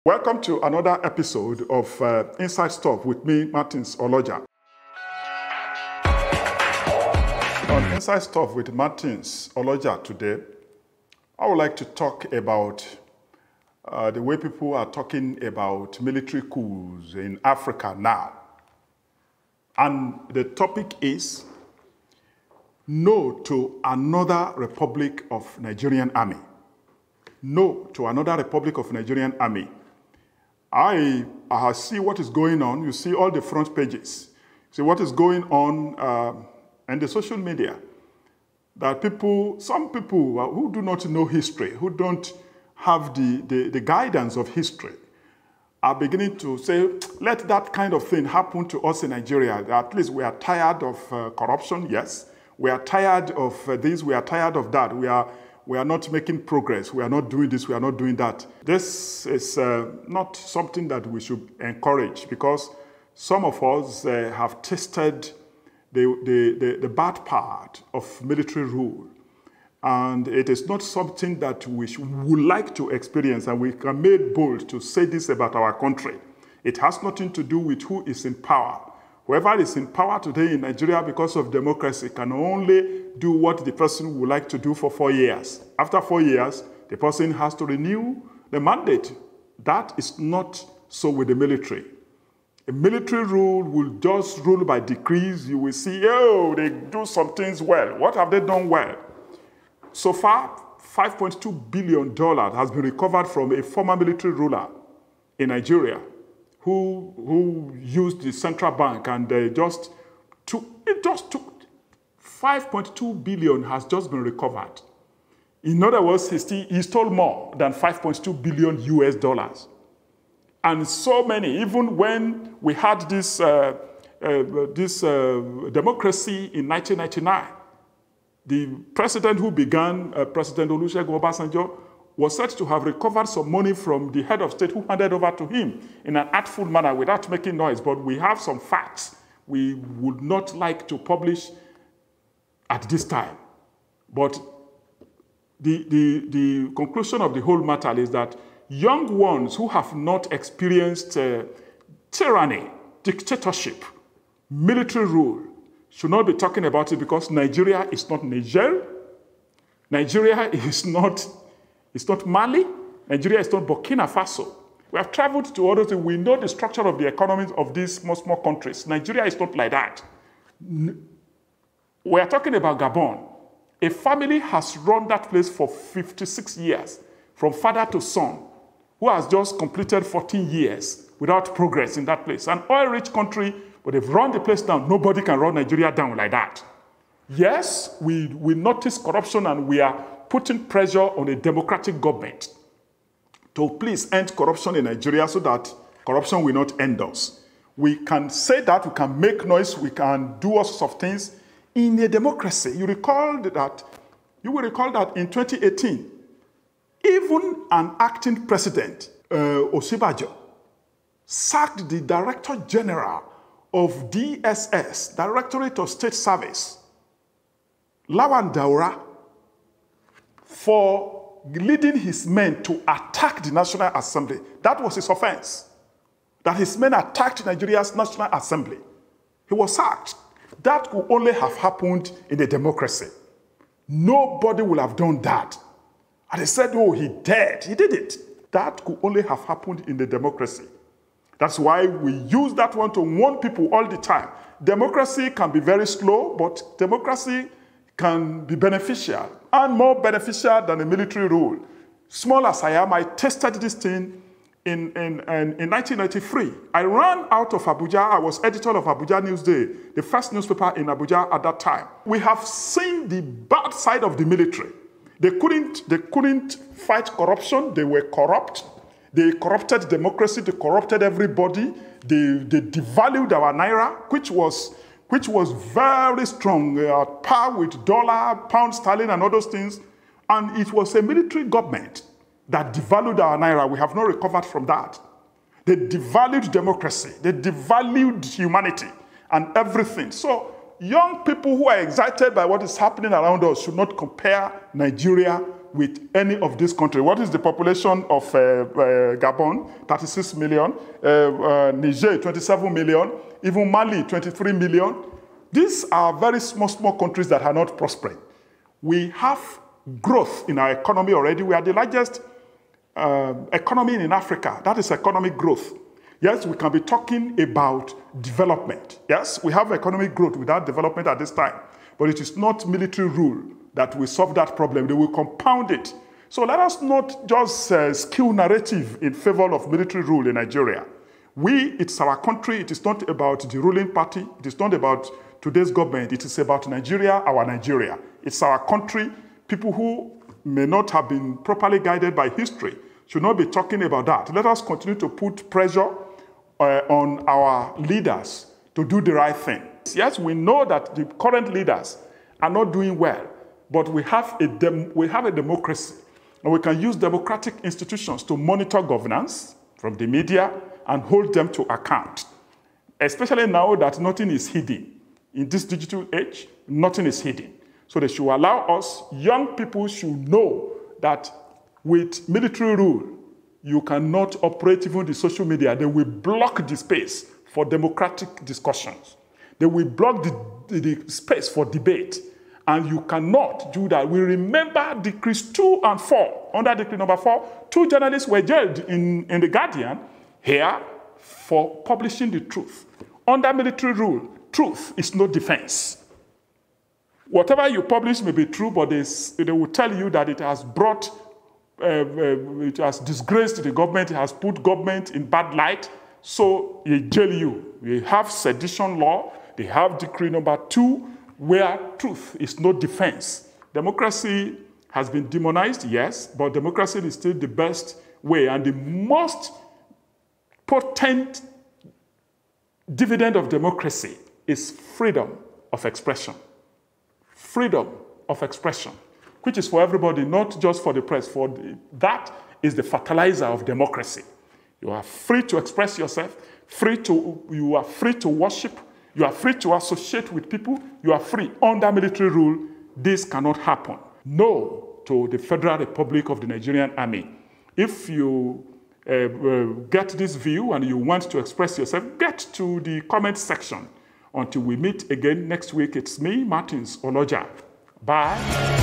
Welcome to another episode of Inside Stuff with me, Martins Oloja. On Inside Stuff with Martins Oloja today, I would like to talk about the way people are talking about military coups in Africa now. And the topic is no to another Republic of Nigerian Army. No to another Republic of Nigerian Army. I see what is going on. You see all the front pages. See what is going on in the social media. That some people who do not know history, who don't have the guidance of history, are beginning to say, let that kind of thing happen to us in Nigeria. At least we are tired of corruption, yes. We are tired of this, we are tired of that. We are not making progress. We are not doing this. We are not doing that. This is not something that we should encourage, because some of us have tasted the bad part of military rule. And it is not something that we would like to experience, and we can make bold to say this about our country. It has nothing to do with who is in power. Whoever is in power today in Nigeria because of democracy can only do what the person would like to do for 4 years. After 4 years, the person has to renew the mandate. That is not so with the military. A military rule will just rule by decrees. You will see, oh, they do some things well. What have they done well? So far, $5.2 billion has been recovered from a former military ruler in Nigeria who used the central bank, and it just took 5.2 billion has just been recovered. In other words, he stole more than 5.2 billion US dollars. And so many, even when we had this democracy in 1999, the president who began, President Oloja was said to have recovered some money from the head of state who handed over to him in an artful manner without making noise. But we have some facts we would not like to publish at this time. But the conclusion of the whole matter is that young ones who have not experienced tyranny, dictatorship, military rule, should not be talking about it, because Nigeria is not Niger. Nigeria is not Mali. Nigeria is not Burkina Faso. We have traveled to others. We know the structure of the economies of these small countries. Nigeria is not like that. We are talking about Gabon. A family has run that place for 56 years, from father to son, who has just completed 14 years without progress in that place. An oil-rich country, but they've run the place down. Nobody can run Nigeria down like that. Yes, we notice corruption, and we are putting pressure on a democratic government to please end corruption in Nigeria so that corruption will not end us. We can say that, we can make noise, we can do all sorts of things in a democracy. You will recall that in 2018, even an acting president, Osibajo, sacked the Director General of DSS, Directorate of State Service, Lawan Daura, for leading his men to attack the National Assembly. That was his offense, that his men attacked Nigeria's National Assembly. He was sacked. That could only have happened in a democracy. Nobody would have done that. And they said, oh, he did. He did it. That could only have happened in the democracy. That's why we use that one to warn people all the time. Democracy can be very slow, but democracy can be beneficial, and more beneficial than a military rule. Small as I am, I tested this thing in 1993. I ran out of Abuja. I was editor of Abuja Newsday, the first newspaper in Abuja at that time. We have seen the bad side of the military. They couldn't fight corruption. They were corrupt. They corrupted democracy. They corrupted everybody. They devalued our naira, which was very strong, at par with dollar, pound sterling, and all those things. And it was a military government that devalued our naira. We have not recovered from that. They devalued democracy. They devalued humanity and everything. So young people who are excited by what is happening around us should not compare Nigeria with any of these countries. What is the population of Gabon? 36 million. Niger, 27 million. Even Mali, 23 million. These are very small countries that are not prospering. We have growth in our economy already. We are the largest economy in Africa. That is economic growth. Yes, we can be talking about development. Yes, we have economic growth without development at this time. But it is not military rule that will solve that problem. They will compound it. So let us not just skew narrative in favor of military rule in Nigeria. It's our country. It is not about the ruling party. It is not about today's government. It is about Nigeria, our Nigeria. It's our country. People who may not have been properly guided by history should not be talking about that. Let us continue to put pressure on our leaders to do the right thing. Yes, we know that the current leaders are not doing well, but we have a democracy, and we can use democratic institutions to monitor governance from the media and hold them to account, especially now that nothing is hidden. In this digital age, nothing is hidden. So they should allow us, young people should know that with military rule, you cannot operate even the social media. They will block the space for democratic discussions. They will block the space for debate. And you cannot do that. We remember decrees 2 and 4. Under decree number 4, 2 journalists were jailed in The Guardian here for publishing the truth. Under military rule, truth is no defense. Whatever you publish may be true, but they will tell you that it has brought, it has disgraced the government, it has put government in bad light, so they jail you. They have sedition law, they have decree number 2, where truth is no defense. Democracy has been demonized, yes, but democracy is still the best way, and the most potent dividend of democracy is freedom of expression. Freedom of expression, which is for everybody, not just for the press. That is the fertilizer of democracy. You are free to express yourself, you are free to worship, you are free to associate with people, you are free. Under military rule, this cannot happen. No to the Federal Republic of the Nigerian Army. If you get this view and you want to express yourself, get to the comment section. Until we meet again next week, it's me, Martins Oloja. Bye.